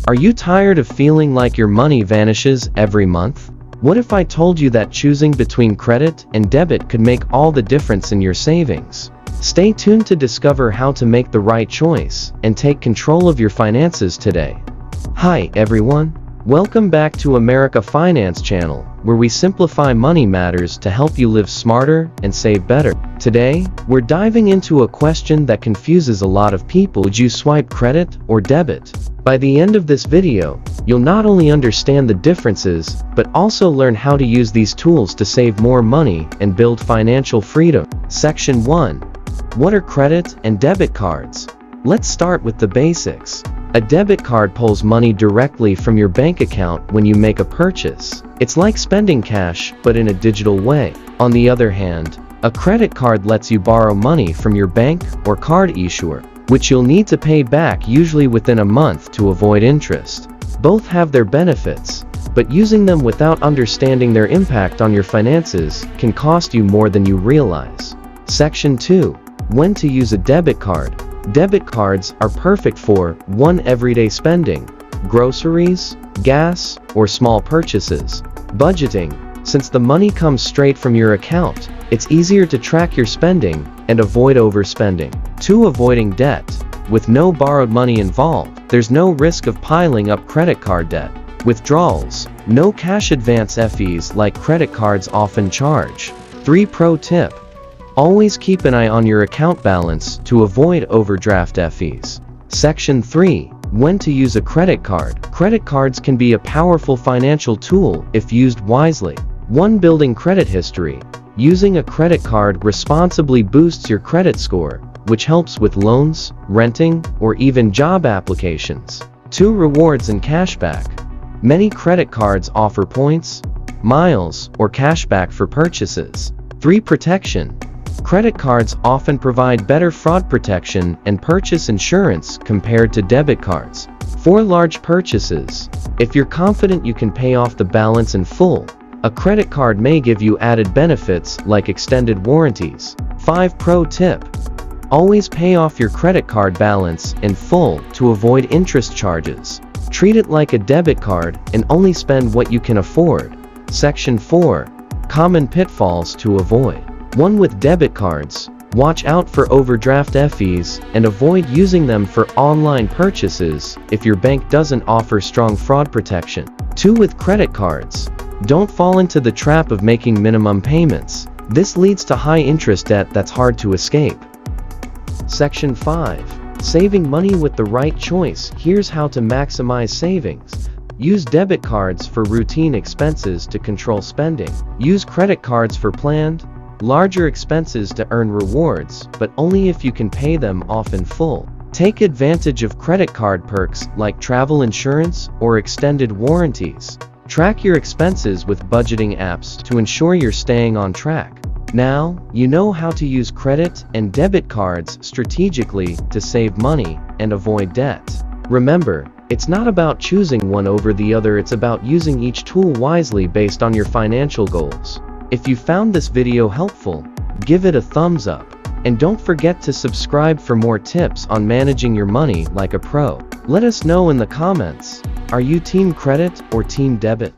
Are you tired of feeling like your money vanishes every month? What if I told you that choosing between credit and debit could make all the difference in your savings? Stay tuned to discover how to make the right choice and take control of your finances today. Hi everyone, welcome back to America Finance Channel, where we simplify money matters to help you live smarter and save better. Today, we're diving into a question that confuses a lot of people. Would you swipe credit or debit? By the end of this video, you'll not only understand the differences, but also learn how to use these tools to save more money and build financial freedom. Section 1. What are credit and debit cards? Let's start with the basics. A debit card pulls money directly from your bank account when you make a purchase. It's like spending cash, but in a digital way. On the other hand, a credit card lets you borrow money from your bank or card issuer, which you'll need to pay back usually within a month to avoid interest. Both have their benefits, but using them without understanding their impact on your finances can cost you more than you realize. Section 2. When to use a debit card. Debit cards are perfect for 1. Everyday spending, groceries, gas, or small purchases. Budgeting. Since the money comes straight from your account, it's easier to track your spending and avoid overspending. 2. Avoiding debt. With no borrowed money involved, there's no risk of piling up credit card debt. Withdrawals. No cash advance fees like credit cards often charge. 3. Pro tip. Always keep an eye on your account balance to avoid overdraft fees. Section 3. When to use a credit card. Credit cards can be a powerful financial tool if used wisely. 1. Building credit history. Using a credit card responsibly boosts your credit score, which helps with loans, renting, or even job applications. 2. Rewards and cashback. Many credit cards offer points, miles, or cashback for purchases. 3. Protection. Credit cards often provide better fraud protection and purchase insurance compared to debit cards. 4. Large purchases. If you're confident you can pay off the balance in full, a credit card may give you added benefits like extended warranties. 5. Pro tip. Always pay off your credit card balance in full to avoid interest charges. Treat it like a debit card and only spend what you can afford. Section 4. Common pitfalls to avoid. 1. With debit cards, watch out for overdraft fees and avoid using them for online purchases if your bank doesn't offer strong fraud protection. 2. With credit cards, don't fall into the trap of making minimum payments. This leads to high interest debt that's hard to escape. Section 5. Saving money with the right choice. Here's how to maximize savings. Use debit cards for routine expenses to control spending. Use credit cards for planned, larger expenses to earn rewards, but only if you can pay them off in full. Take advantage of credit card perks like travel insurance or extended warranties. Track your expenses with budgeting apps to ensure you're staying on track. Now, you know how to use credit and debit cards strategically to save money and avoid debt. Remember, it's not about choosing one over the other, it's about using each tool wisely based on your financial goals. If you found this video helpful, give it a thumbs up. And don't forget to subscribe for more tips on managing your money like a pro. Let us know in the comments, are you team credit or team debit?